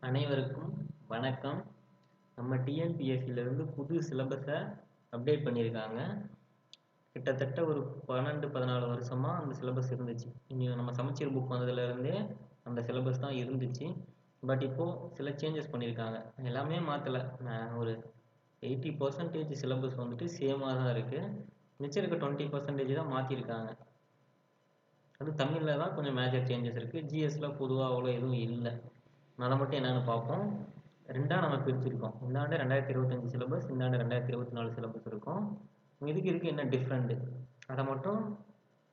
அனைவருக்கும் வணக்கம். நம்ம டிஎன்பிஎஸ்சிலேருந்து புது சிலபஸை அப்டேட் பண்ணியிருக்காங்க. கிட்டத்தட்ட ஒரு 12-14 வருஷமாக அந்த சிலபஸ் இருந்துச்சு. இங்கே நம்ம சமச்சீர் புக் வந்ததுலேருந்தே அந்த சிலபஸ் தான் இருந்துச்சு. பட் இப்போது சில சேஞ்சஸ் பண்ணியிருக்காங்க. எல்லாமே மாற்றலை. ஒரு 80% சிலபஸ் வந்துட்டு சேமாக தான் இருக்குது. மிச்சம் இருக்க 20% தான் மாற்றிருக்காங்க. அது தமிழில் தான் கொஞ்சம் மேஜர் சேஞ்சஸ் இருக்குது. ஜிஎஸ்சில் பொதுவாக அவ்வளோ எதுவும் இல்லை. அதை மட்டும் என்னென்னு பார்ப்போம். ரெண்டாக நம்ம பிரிச்சுருக்கோம். இந்த ஆண்டு 2025 சிலபஸ், இந்த ஆண்டு 2024 சிலபஸ் இருக்கும். இதுக்கு என்ன டிஃப்ரெண்ட்டு அதை மட்டும்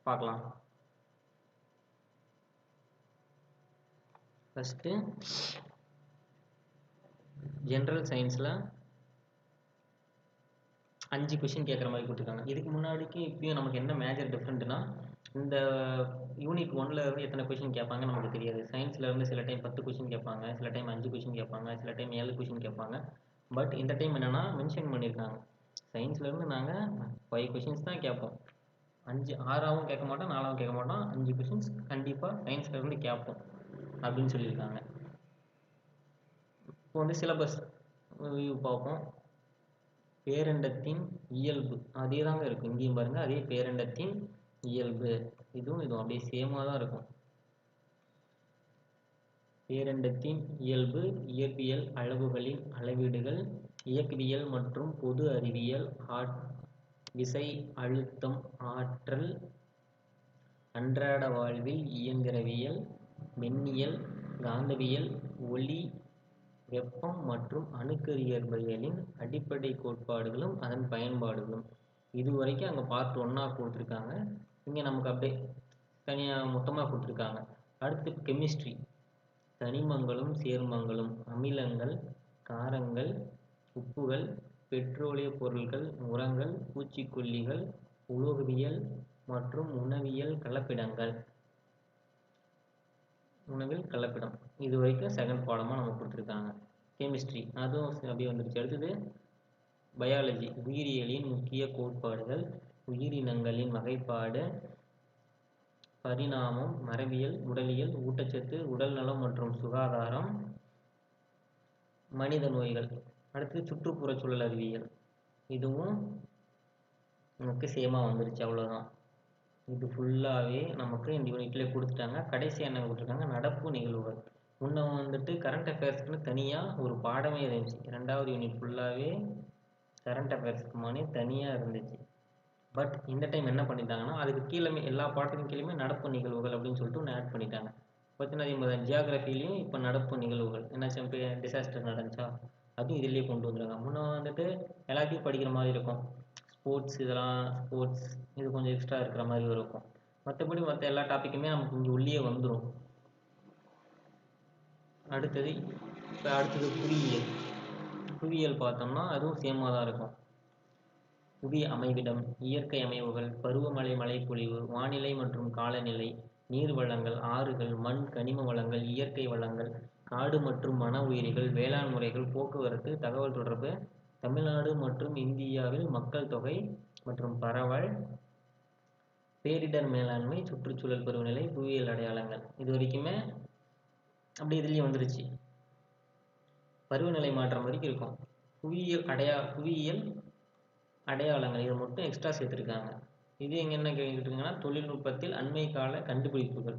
பார்க்கலாம். ஃபஸ்ட்டு ஜென்ரல் சயின்ஸில் 5 கொஷின் கேட்குற மாதிரி கொடுத்துருக்காங்க. இதுக்கு முன்னாடிக்கு இப்பயும் நமக்கு என்ன மேஜர் டிஃப்ரெண்ட்னா, இந்த யூனிட் 1ல் இருந்து எத்தனை கொஷின் கேட்பாங்க நமக்கு தெரியாது. சயின்ஸில் இருந்து சில டைம் 10 கொஷின் கேட்பாங்க, சில டைம் 5 கொஷின் கேட்பாங்க, சில டைம் 7 கொஷின் கேட்பாங்க. பட் இந்த டைம் என்னென்னா மென்ஷன் பண்ணியிருக்காங்க, சயின்ஸ்லேருந்து நாங்கள் 5 கொஷின்ஸ் தான் கேட்போம். 6ஆவும் கேட்க மாட்டோம், 4ஆவும் கேட்க மாட்டோம், 5 கொஷின்ஸ் கண்டிப்பாக சயின்ஸ்லேருந்து கேட்போம் அப்படின்னு சொல்லியிருக்காங்க. இப்போ வந்து சிலபஸ் வியூ பார்ப்போம். பேரண்டத்தின் இயல்பு அதே தாங்க இருக்கும். இங்கேயும் பாருங்கள், அதே பேரண்டத்தின் இயல்பு. இதுவும் அப்படியே சேமாக தான் இருக்கும். பேரண்டத்தின் இயல்பு, இயற்பியல் அளவுகளின் அளவீடுகள், இயக்கவியல் மற்றும் பொது அறிவியல், விசை, அழுத்தம், ஆற்றல், அன்றாட வாழ்வில் இயந்திரவியல், மின்னியல், காந்தவியல், ஒளி, வெப்பம் மற்றும் அணுக்கரு இயற்பியலின் அடிப்படை கோட்பாடுகளும் அதன் பயன்பாடுகளும். இது வரைக்கும் அங்கே பார்ட் 1ஆக கொடுத்துருக்காங்க. இங்கே நமக்கு அப்படியே தனியாக மொத்தமாக கொடுத்துருக்காங்க. அடுத்து கெமிஸ்ட்ரி, தனிமங்களும் சேர்மங்களும், அமிலங்கள், காரங்கள், உப்புகள், பெட்ரோலிய பொருட்கள், உரங்கள், பூச்சிக்கொல்லிகள், உலோகவியல் மற்றும் உணவியல் கலப்பிடங்கள். உணவில் கலப்பிடம் இது வரைக்கும் செகண்ட் பாடமாக நம்ம கொடுத்துருக்காங்க. கெமிஸ்ட்ரி அதுவும் அப்படியே வந்துருச்சு. அடுத்தது பயாலஜி, உயிரியலின் முக்கிய கோட்பாடுகள், உயிரினங்களின் வகைப்பாடு, பரிணாமம், மரபியல், உடலியல், ஊட்டச்சத்து, உடல் நலம் மற்றும் சுகாதாரம், மனித நோய்கள். அடுத்து சுற்றுப்புற சூழல் அறிவியல், இதுவும் நமக்கு சேமாக வந்துருச்சு. அவ்வளோதான். இது ஃபுல்லாகவே நமக்கு இந்த யூனிட்லேயே கொடுத்துட்டாங்க. கடைசி என்ன கொடுத்துருக்காங்க, நடப்பு நிகழ்வுகள். முன்ன வந்துட்டு கரண்ட் அஃபேர்ஸ்க்குன்னு தனியாக ஒரு பாடமே இருந்துச்சு. 2வது யூனிட் ஃபுல்லாகவே கரண்ட் அஃபேர்ஸ்க்குமானே தனியாக இருந்துச்சு. பட் இந்த டைம் என்ன பண்ணிட்டாங்கன்னா, அதுக்கு கீழே எல்லா பாடத்துக்கும் கீழே நடப்பு நிகழ்வுகள் அப்படின்னு சொல்லிட்டு ஒன்று ஆட் பண்ணிட்டாங்க. பார்த்தீங்கன்னா அதே மாதிரி ஜியாகிரஃபிலையும் இப்போ நடப்பு நிகழ்வுகள் என்னாச்சும், இப்போ டிசாஸ்டர் நடந்துச்சா அதுவும் இதிலேயே கொண்டு வந்துருக்காங்க. முன்னே வந்துட்டு எல்லாத்தையும் படிக்கிற மாதிரி இருக்கும். ஸ்போர்ட்ஸ், இதெல்லாம் ஸ்போர்ட்ஸ் இது கொஞ்சம் எக்ஸ்ட்ரா இருக்கிற மாதிரி இருக்கும். மற்றபடி மற்ற எல்லா டாப்பிக்குமே நமக்கு இங்கே உள்ளே வந்துடும். அடுத்தது புவியியல். புவியியல் பார்த்தோம்னா அதுவும் சேமாக தான் இருக்கும். புவி அமைவிடம், இயற்கை அமைவுகள், பருவமழை, மழைப்பொழிவு, வானிலை மற்றும் காலநிலை, நீர் வளங்கள், ஆறுகள், மண், கனிம வளங்கள், இயற்கை வளங்கள், காடு மற்றும் வன உயிரிகள், வேளாண் முறைகள், போக்குவரத்து, தகவல் தொடர்பு, தமிழ்நாடு மற்றும் இந்தியாவில் மக்கள் தொகை மற்றும் பரவல், பேரிடர் மேலாண்மை, சுற்றுச்சூழல், பருவநிலை, புவியியல் அடையாளங்கள். இது வரைக்குமே அப்படி இதுலேயே வந்துருச்சு. பருவநிலை மாற்றம் வரைக்கும் இருக்கும். புவியியல் அடையாளங்கள் இதை மட்டும் எக்ஸ்ட்ரா சேர்த்துருக்காங்க. இது எங்கே என்ன கேட்டுருக்காங்கன்னா, தொழில்நுட்பத்தில் அண்மை கால கண்டுபிடிப்புகள்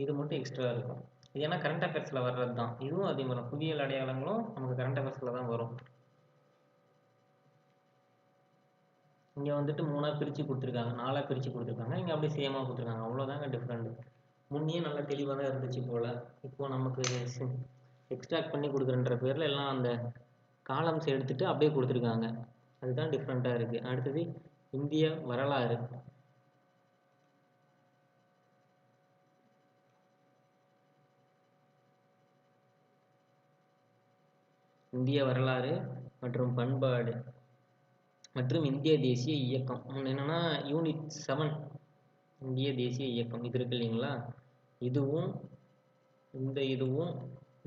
இது மட்டும் எக்ஸ்ட்ரா இருக்கும். இது ஏன்னா கரண்ட் அஃபேர்ஸில் வர்றது தான். இதுவும் அதே மாதிரி புவியியல் அடையாளங்களும் நமக்கு கரண்ட் அஃபேர்ஸில் தான் வரும். இங்கே வந்துட்டு 3ஆக பிரித்து கொடுத்துருக்காங்க, 4ஆக பிரித்து கொடுத்துருக்காங்க. இங்கே அப்படியே சேமாக கொடுத்துருக்காங்க. அவ்வளோதாங்க டிஃப்ரெண்ட். முன்னே நல்லா தெளிவாக தான் இருந்துச்சு போல். இப்போது நமக்கு எக்ஸ்ட்ராக்ட் பண்ணி கொடுக்குறன்ற பேரில் எல்லாம் அந்த காலம்ஸ் எடுத்துகிட்டு அப்படியே கொடுத்துருக்காங்க. அதுதான் டிஃப்ரெண்ட்டாக இருக்குது. அடுத்தது இந்திய வரலாறு. இந்திய வரலாறு மற்றும் பண்பாடு மற்றும் இந்திய தேசிய இயக்கம். என்னென்னா யூனிட் 7 இந்திய தேசிய இயக்கம் இது இருக்கு இல்லைங்களா. இதுவும்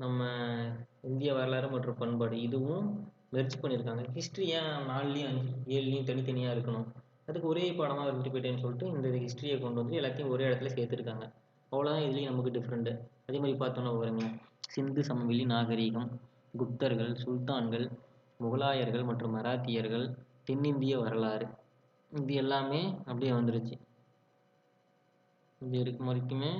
நம்ம இந்திய வரலாறு மற்றும் பண்பாடு இதுவும் மெர்ஜ் பண்ணியிருக்காங்க. ஹிஸ்ட்ரி ஏன் 4லேயும் 7லேயும் தனித்தனியாக இருக்கணும், அதுக்கு ஒரே பாடமாக இருந்துட்டு போயிட்டேன்னு சொல்லிட்டு இந்த ஹிஸ்ட்ரியை கொண்டு வந்து எல்லாத்தையும் ஒரே இடத்துல சேர்த்துருக்காங்க. அவ்வளோதான் இதுலேயும் நமக்கு டிஃப்ரெண்ட்டு. அதே மாதிரி பார்த்தோன்னா பாருங்க, சிந்து சமவெளி நாகரிகம், குப்தர்கள், சுல்தான்கள், முகலாயர்கள் மற்றும் மராத்தியர்கள், தென்னிந்திய வரலாறு, இது எல்லாமே அப்படியே வந்துருச்சு. இது இருக்கும் வரைக்குமே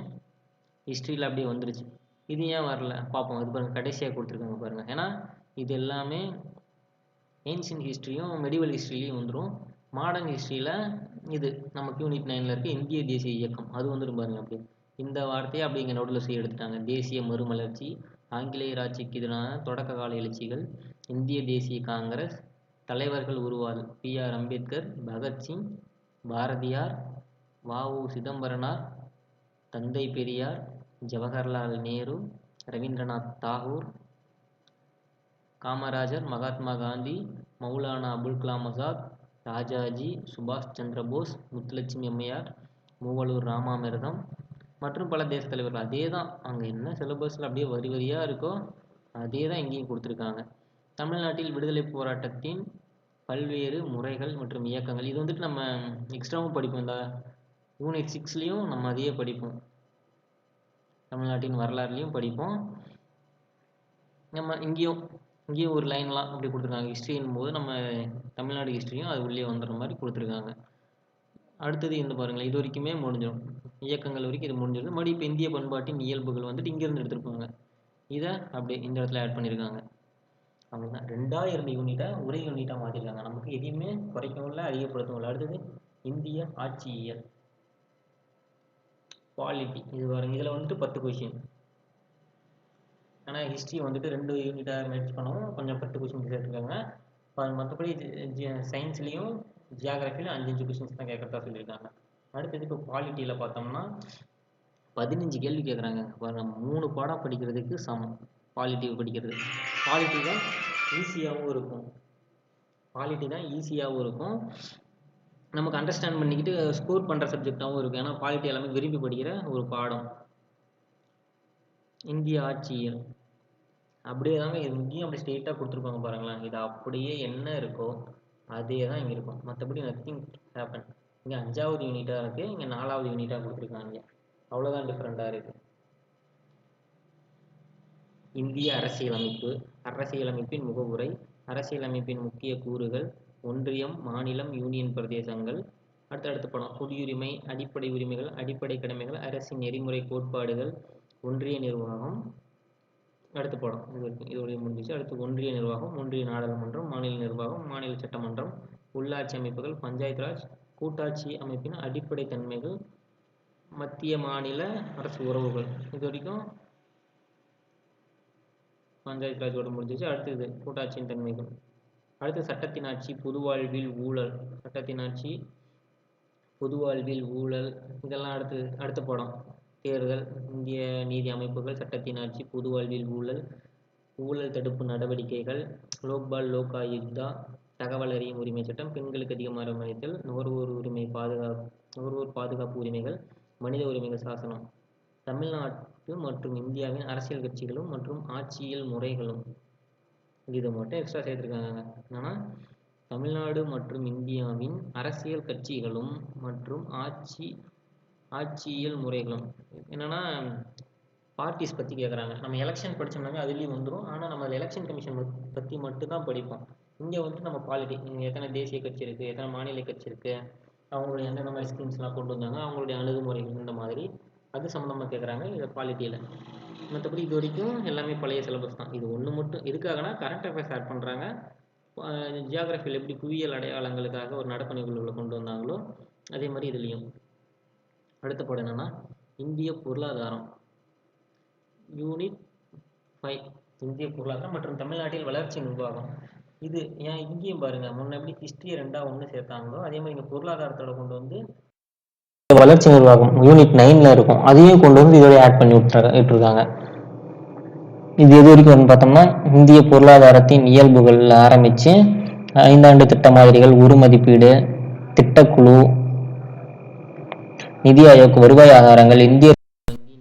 ஹிஸ்ட்ரியில் அப்படியே வந்துருச்சு. இது ஏன் வரல பார்ப்போம். இது பாருங்கள், கடைசியாக கொடுத்துருக்காங்க பாருங்கள். ஏன்னா இது எல்லாமே ஏன்ஷியன்ட் ஹிஸ்ட்ரியும் மெடிவல் ஹிஸ்ட்ரிலையும் வந்துடும். மாடர்ன் ஹிஸ்ட்ரியில் இது நமக்கு யூனிட் 9ல் இருக்க இந்திய தேசிய இயக்கம் அது வந்துடும் பாருங்கள். அப்படி இந்த வார்த்தையை அப்படி இங்கே நோட்டில் செய்ய எடுத்துட்டாங்க. தேசிய மறுமலர்ச்சி, ஆங்கிலேயர் ஆட்சிக்கு எதிரான தொடக்க கால எழுச்சிகள், இந்திய தேசிய காங்கிரஸ், தலைவர்கள் உருவாதல், பி.ஆர். அம்பேத்கர், பகத்சிங், பாரதியார், வ.உ. சிதம்பரனார், தந்தை பெரியார், ஜவஹர்லால் நேரு, ரவீந்திரநாத் தாகூர், காமராஜர், மகாத்மா காந்தி, மௌலானா அபுல் கலாம் ஆசாத், ராஜாஜி, சுபாஷ் சந்திர போஸ், முத்துலட்சுமி அம்மையார், மூவலூர் ராமாமிர்தம் மற்றும் பல தேச தலைவர்கள். அதே தான் அங்கே என்ன சிலபஸில் அப்படியே வரி வரியாக இருக்கோ அதே தான் இங்கேயும் கொடுத்துருக்காங்க. தமிழ்நாட்டில் விடுதலை போராட்டத்தின் பல்வேறு முறைகள் மற்றும் இயக்கங்கள், இது வந்துட்டு நம்ம எக்ஸ்ட்ராவும் படிப்போம். இந்த யூனிட் 6லேயும் நம்ம அதையே படிப்போம். தமிழ்நாட்டின் வரலாறுலையும் படிப்போம். நம்ம இங்கேயும் ஒரு லைன்லாம் அப்படி கொடுத்துருக்காங்க. ஹிஸ்ட்ரியின் போது நம்ம தமிழ்நாடு ஹிஸ்ட்ரியும் அது உள்ளே வந்துடுற மாதிரி கொடுத்துருக்காங்க. அடுத்தது இந்த பாருங்களேன், இது வரைக்குமே முடிஞ்சிடும். இயக்கங்கள் வரைக்கும் இது முடிஞ்சிடும். மறுபடியும் இப்போ இந்திய பண்பாட்டின் இயல்புகள் வந்துட்டு இங்கேருந்து எடுத்துருப்பாங்க. இதை அப்படியே இந்த இடத்துல ஆட் பண்ணியிருக்காங்க. அவ்வளோதான். 2ஆக இருந்த யூனிட்டை ஒரே யூனிட்டாக மாற்றிருக்காங்க. நமக்கு எதையுமே குறைக்கவும் இல்லை அதிகப்படுத்தவும் இல்லை. அடுத்தது இந்திய ஆட்சியியல், பாலிட்டி. இது பாருங்க, இதில் வந்துட்டு 10 கொஷின். ஆனால் ஹிஸ்ட்ரி வந்துட்டு 2 யூனிட்டாக மேட்ச் பண்ணவும் கொஞ்சம் 10 கொஷின் சேர்த்துருக்காங்க. மற்றபடி சயின்ஸ்லேயும் ஜியாகிரஃபிலையும் 5 கொஷின்ஸ் தான் கேட்கறதா சொல்லியிருக்காங்க. அடுத்தது இப்போ பாலிட்டியில் பார்த்தோம்னா 15 கேள்வி கேட்குறாங்க. நம்ம 3 பாடம் படிக்கிறதுக்கு சமம் பாலிட்டி படிக்கிறது. பாலிட்டி தான் ஈஸியாகவும் இருக்கும். நமக்கு அண்டர்ஸ்டாண்ட் பண்ணிக்கிட்டு ஸ்கோர் பண்ணுற சப்ஜெக்டாகவும் இருக்கும். ஏன்னா பாலிட்டி எல்லாமே விரும்பி படிக்கிற ஒரு பாடம். இந்திய ஆட்சியல் அப்படியே தாங்க இங்கேயும் அப்படி ஸ்ட்ரெயிட்டாக கொடுத்துருப்பாங்க பாருங்களேன். இது அப்படியே என்ன இருக்கோ அதே தான் இங்கே இருக்கும். மற்றபடி நத்திங் ஹேப்பன். இங்கே 5வது யூனிட்டாக இருக்குது, இங்கே 4வது யூனிட்டாக கொடுத்துருக்காங்க. அவ்வளோதான் டிஃப்ரெண்ட்டாக இருக்குது. இந்திய அரசியலமைப்பு, அரசியலமைப்பின் முகவுரை, அரசியலமைப்பின் முக்கிய கூறுகள், ஒன்றியம், மாநிலம், யூனியன் பிரதேசங்கள். அடுத்த படம் குடியுரிமை, அடிப்படை உரிமைகள், அடிப்படை கடமைகள், அரசின் நெறிமுறை கோட்பாடுகள், ஒன்றிய நிர்வாகம். அடுத்த படம் இதோடைய முடிஞ்சிச்சு. அடுத்து ஒன்றிய நிர்வாகம், ஒன்றிய நாடாளுமன்றம், மாநில நிர்வாகம், மாநில சட்டமன்றம், உள்ளாட்சி அமைப்புகள், பஞ்சாயத்து ராஜ், கூட்டாட்சி அமைப்பின் அடிப்படை தன்மைகள், மத்திய மாநில அரசு உறவுகள். இது வரைக்கும் பஞ்சாயத்து ராஜோட முடிஞ்சிச்சு. அடுத்தது கூட்டாட்சியின் தன்மைகள். அடுத்து சட்டத்தின் ஆட்சி, பொதுவாழ்வில் ஊழல், சட்டத்தின் ஆட்சி, பொதுவாழ்வில் ஊழல். இதெல்லாம் அடுத்த படம் தேர்தல், இந்திய நீதி அமைப்புகள், சட்டத்தின் ஆட்சி, பொதுவாழ்வில் ஊழல், ஊழல் தடுப்பு நடவடிக்கைகள், லோக்பால் லோக் ஆயுக்தா, தகவல் அறியும் உரிமை சட்டம், பெண்களுக்கு அதிகமாக மதித்தல், நுகர்வோர் பாதுகாப்பு உரிமைகள், மனித உரிமைகள் சாசனம். தமிழ்நாட்டு மற்றும் இந்தியாவின் அரசியல் கட்சிகளும் மற்றும் ஆட்சியல் முறைகளும். இதை மட்டும் எக்ஸ்ட்ரா சேர்த்துருக்காங்க. என்னன்னா தமிழ்நாடு மற்றும் இந்தியாவின் அரசியல் கட்சிகளும் மற்றும் ஆட்சியல் முறைகளும். என்னன்னா பார்ட்டிஸ் பற்றி கேட்குறாங்க. நம்ம எலெக்ஷன் படித்தோம்னாவே அதுலேயும் வந்துடும். ஆனால் நம்ம எலெக்ஷன் கமிஷன் பற்றி மட்டும்தான் படிப்போம். இங்கே வந்துட்டு நம்ம பாலிட்டி, இங்கே எத்தனை தேசிய கட்சி இருக்குது, எத்தனை மாநில கட்சி இருக்குது, அவங்களுடைய எந்தெந்த மாதிரி ஸ்கீம்ஸ்லாம் கொண்டு வந்தாங்க, அவங்களுடைய அணுகுமுறைகள், இந்த மாதிரி அது சம்மந்தமாக கேட்குறாங்க இதை பாலிட்டியில். மற்றபடி இது வரைக்கும் எல்லாமே பழைய சிலபஸ் தான். இது ஒன்று மட்டும் எதுக்காகனா கரண்ட் அஃபேர்ஸ் ஆட் பண்ணுறாங்க. ஜியாகிரஃபியில் எப்படி புவியியல் அடையாளங்களுக்காக ஒரு நடப்பணிக்குழுவை கொண்டு வந்தாங்களோ அதே மாதிரி இதுலேயும். அடுத்த படம் என்னென்னா இந்திய பொருளாதாரம், யூனிட் 5, இந்திய பொருளாதாரம் மற்றும் தமிழ்நாட்டில் வளர்ச்சி நிர்வாகம். இது ஏன் இங்கேயும் பாருங்கள், முன்ன எப்படி ஹிஸ்ட்ரியை 2ஆக ஒன்று சேர்த்தாங்களோ அதே மாதிரி இங்கே பொருளாதாரத்தோட கொண்டு வந்து வளர்ச்சி நிர்வாகம் யூனிட் 9ல் இருக்கும். அதையும் கொண்டு வந்து இதோட ஆட் பண்ணி விட்டுருக்காங்க. இது எது வரைக்கும் வந்து பார்த்தோம்னா இந்திய பொருளாதாரத்தின் இயல்புகள் ஆரம்பித்து 5 ஆண்டு திட்ட மாதிரிகள், உரு மதிப்பீடு, திட்டக்குழு, நிதி ஆயோக், வருவாய் ஆதாரங்கள், இந்திய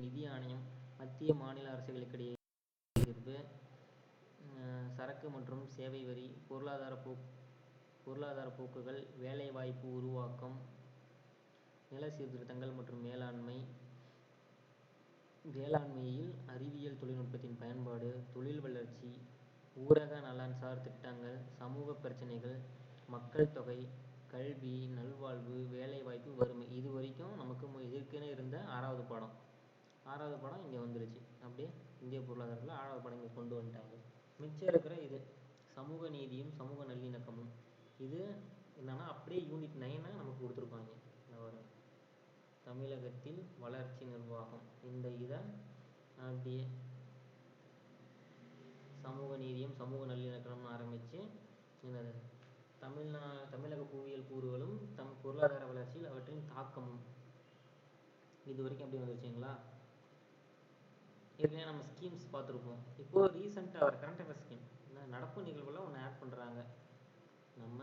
நிதி ஆணையம், மத்திய மாநில அரசுகளுக்கிடையே தீர்வு, சரக்கு மற்றும் சேவை வரி, பொருளாதார போக்குகள், வேலைவாய்ப்பு உருவாக்கம், நில சீர்திருத்தங்கள் மற்றும் மேலாண்மை, வேளாண்மையில் அறிவியல் தொழில்நுட்பத்தின் பயன்பாடு, தொழில் வளர்ச்சி, ஊரக நலன்சார் திட்டங்கள், சமூக பிரச்சனைகள், மக்கள் தொகை, கல்வி, நல்வாழ்வு, வேலைவாய்ப்பு, வறுமை. இது வரைக்கும் நமக்கு ஏற்கனவே இருந்த 6வது பாடம். 6வது பாடம் இங்கே வந்துருச்சு. அப்படியே இந்திய பொருளாதாரத்தில் 6வது பாடம் இங்கே கொண்டு வந்துட்டாங்க. மிச்சம் இருக்கிற இது சமூக நீதியும் சமூக நல்லிணக்கமும். இது என்னன்னா அப்படியே யூனிட் 9 நமக்கு கொடுத்துருப்பாங்க. இந்த வரும் தமிழகத்தில் வளர்ச்சி நிர்வாகம். இந்த இதை அப்படியே சமூக நீதியும் சமூக நல்லிணக்கம்னு ஆரம்பித்து என்னது தமிழக புவியியல் கூறுகளும் பொருளாதார வளர்ச்சியில் அவற்றின் தாக்கமும். இது வரைக்கும் அப்படி வந்துருச்சுங்களா? ஏற்கனவே நம்ம ஸ்கீம்ஸ் பார்த்துருப்போம். இப்போது ரீசெண்டாக ஒரு கரண்ட் அஃபேர்ஸ் ஸ்கீம் நடப்பு நிகழ்வுலாம் ஒன்று ஆட் பண்ணுறாங்க. நம்ம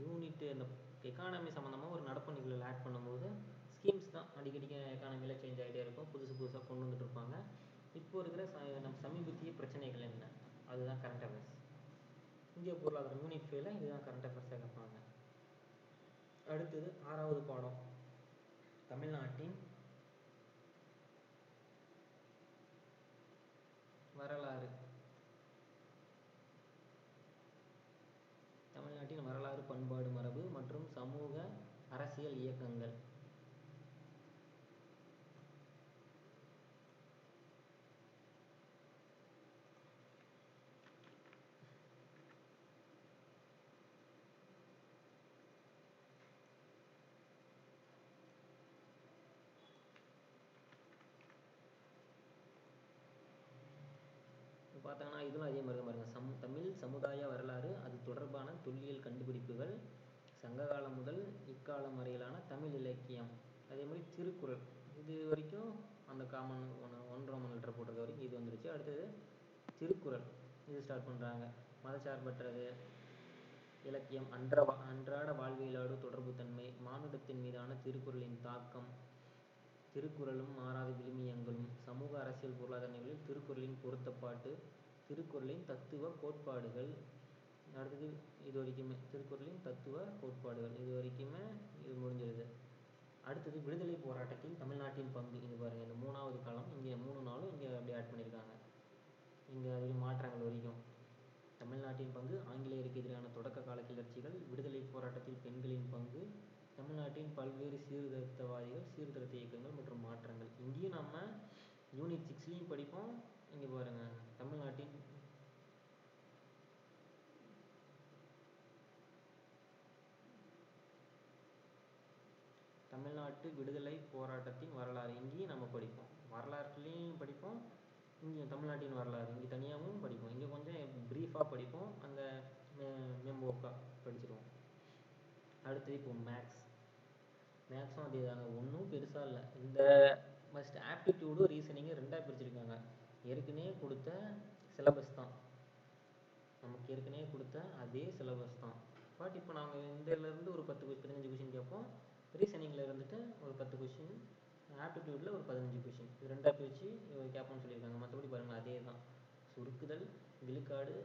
யூனிட்டு அந்த எக்கானமி சம்மந்தமாக ஒரு நடப்பு நிகழ்வில் ஆட் பண்ணும்போது ஸ்கீம்ஸ் தான் அடிக்கடிக்கு எக்கானமியில் சேஞ்ச் ஆகிட்டே இருக்கும். புதுசாக கொண்டு வந்துட்டு இருப்பாங்க. இப்போ இருக்கிற நம்ம சமீபத்திய பிரச்சனைகள் என்ன, அதுதான் கரண்ட் அஃபேர்ஸ். இந்திய பொருளாதாரம் யூனிட் 5ல் இதுதான் கரண்ட் அஃபேர்ஸாக கேட்பாங்க. அடுத்தது 6வது பாடம் தமிழ்நாட்டின் வரலாறு. தமிழ்நாட்டின் வரலாறு, பண்பாடு, மரபு மற்றும் சமூக அரசியல் இயக்கங்கள். பார்த்தோன்னா இதுவும் அதே மாதிரி தான் பாருங்கள். தமிழ் சமுதாய வரலாறு, அது தொடர்பான தொல்லியல் கண்டுபிடிப்புகள், சங்ககாலம் முதல் இக்காலம் வரையிலான தமிழ் இலக்கியம். அதே மாதிரி திருக்குறள். இது வரைக்கும் அந்த காமன் 1 ரோமன் லெட்டர் போட்டிருக்க வரைக்கும் இது வந்துருச்சு. அடுத்தது திருக்குறள். இது ஸ்டார்ட் பண்ணுறாங்க. மதச்சார்பற்றது, இலக்கியம், அன்றாட வாழ்வியலோடு தொடர்பு தன்மை, மானுடத்தின் மீதான திருக்குறளின் தாக்கம், திருக்குறளும் மாறாத விழுமியங்களும், சமூக அரசியல் பொருளாதார நிலையில் திருக்குறளின் பொருத்தப்பாட்டு, திருக்குறளின் தத்துவ கோட்பாடுகள். அடுத்தது இது வரைக்குமே திருக்குறளின் தத்துவ கோட்பாடுகள். இது வரைக்குமே இது முடிஞ்சிருது. அடுத்தது விடுதலை போராட்டத்தில் தமிழ்நாட்டின் பங்கு. இது பாருங்கள், இந்த 3வது காலம். இங்கே 3 நாளும் இங்கே அப்படி ஆட் பண்ணியிருக்காங்க. இங்கே அதில் மாற்றங்கள் வரைக்கும் தமிழ்நாட்டின் பங்கு, ஆங்கிலேயருக்கு எதிரான தொடக்க கால கிளர்ச்சிகள், விடுதலை போராட்டத்தில் பெண்களின் பங்கு, தமிழ்நாட்டின் பல்வேறு சீர்திருத்தவாதிகள், சீர்திருத்த இயக்கங்கள் மற்றும் மாற்றங்கள். இங்கேயும் நம்ம யூனிட் 6லையும் படிப்போம். இங்கே பாருங்கள், தமிழ்நாட்டு விடுதலை போராட்டத்தின் வரலாறு. இங்கேயும் நம்ம படிப்போம். வரலாற்றுலேயும் படிப்போம். இங்கே தமிழ்நாட்டின் வரலாறு இங்கே தனியாகவும் படிப்போம். இங்கே கொஞ்சம் ப்ரீஃபாக படிப்போம். அந்த மெம்போக்காக படிச்சிடுவோம். அடுத்து இப்போ மேக்ஸும் அதே தாங்க. ஒன்றும் பெருசாக இல்லை. இந்த மஸ்ட் ஆப்டிடியூடு ரீசனிங்கு 2ஆக பிரிச்சிருக்காங்க. ஏற்கனவே கொடுத்த சிலபஸ் தான், நமக்கு ஏற்கனவே கொடுத்த அதே சிலபஸ் தான். பட் இப்போ நாங்கள் இதிலேருந்து ஒரு 15 கொஷின் கேட்போம். ரீசனிங்கில் இருந்துட்டு ஒரு 10 கொஷின், ஆப்டிடியூடில் ஒரு 15 கொஷின். இது 2ஆக பிரித்து கேட்போம்னு சொல்லியிருக்காங்க. மற்றபடி பாருங்கள் அதே தான். சுருக்குதல், விழுக்காடு,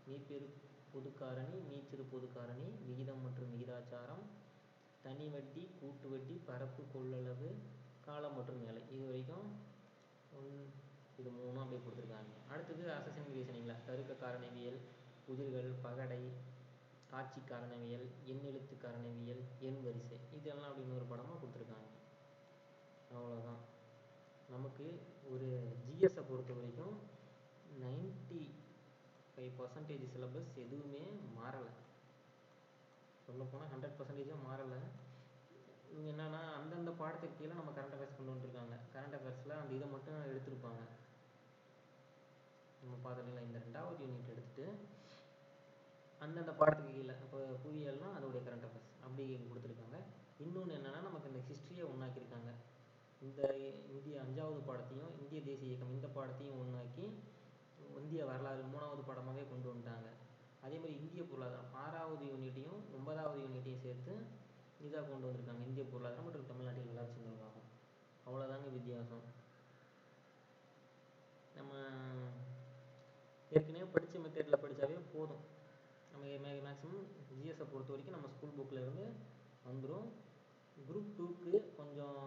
மீப்பெரு பொதுக்காரணி, மீச்சிறு பொதுக்காரணி, விகிதம் மற்றும் விகிதாச்சாரம், தனி வட்டி, கூட்டு வட்டி, பரப்பு, கொள்ளளவு, காலம் மற்றும் வேலை. இது வரைக்கும் இது 3 அப்படியே கொடுத்துருக்காங்க. அடுத்தது அசஸிங் ரீசனிங்கில் தருக்க காரணவியல், புதிர்கள், பகடை, காட்சி காரணவியல், எண் எழுத்து காரணவியல், எண் வரிசை. இதெல்லாம் அப்படி இன்னொரு படமாக கொடுத்துருக்காங்க. அவ்வளோதான். நமக்கு ஒரு ஜிஎஸை பொறுத்த வரைக்கும் 95% சிலபஸ் எதுவுமே மாறலை. சொல்லப்போனால் 100% மாறலை. இவங்க என்னென்னா அந்தந்த பாடத்துக்கு கீழே நம்ம கரண்ட் அஃபேர்ஸ் கொண்டு வந்துருக்காங்க. கரண்ட் அஃபேர்ஸில் அந்த இதை மட்டும் எடுத்திருப்பாங்க. நம்ம பார்த்துக்கலாம். இந்த 2வது யூனிட் எடுத்துகிட்டு அந்தந்த பாடத்துக்கு கீழே, இப்போ புவியியல்னால் அதோடைய கரண்ட் அஃபேர்ஸ் அப்படி கொடுத்துருக்காங்க. இன்னொன்று என்னென்னா நமக்கு இந்த ஹிஸ்ட்ரியை ஒன்றாக்கியிருக்காங்க. இந்த இந்திய 5வது பாடத்தையும் இந்திய தேசிய இயக்கம் இந்த பாடத்தையும் ஒன்றாக்கி இந்திய வரலாறு 3வது பாடமாகவே கொண்டு வந்துட்டாங்க. அதே மாதிரி இந்திய பொருளாதாரம் 6வது யூனிட்டையும் 9வது யூனிட்டையும் சேர்த்து இதாக கொண்டு வந்திருக்காங்க. இந்திய பொருளாதாரம் மற்றும் தமிழ்நாட்டில் வளர்ச்சி நிர்வாகம். அவ்வளோதாங்க வித்தியாசம். நம்ம ஏற்கனவே படித்த மெத்தேடில் படித்தாவே போதும். நம்ம மேக்ஸிமம் ஜிஎஸை பொறுத்த வரைக்கும் நம்ம ஸ்கூல் புக்கில் இருந்து வந்துடும். குரூப் 2க்கு கொஞ்சம்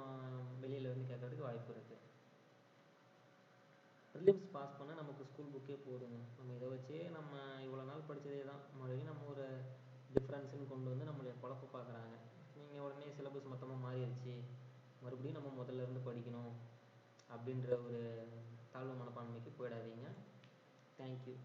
வெளியில் இருந்து கேட்கறதுக்கு வாய்ப்பு இருக்குது. ப்ரிலிம்ஸ் பாஸ் பண்ண நமக்கு ஸ்கூல் புக்கே போதுங்க. நம்ம இதை வச்சே நம்ம இவ்வளோ நாள் படித்ததே தான் மறுபடியும் நம்ம ஒரு டிஃப்ரென்ஸுன்னு கொண்டு வந்து நம்மளை குழப்ப பார்க்குறாங்க. நீங்கள் உடனே சிலபஸ் மொத்தமாக மாறிடுச்சு, மறுபடியும் நம்ம முதல்ல இருந்து படிக்கணும் அப்படின்ற ஒரு தாழ்வு மனப்பான்மைக்கு போயிடாதீங்க. தேங்க்யூ.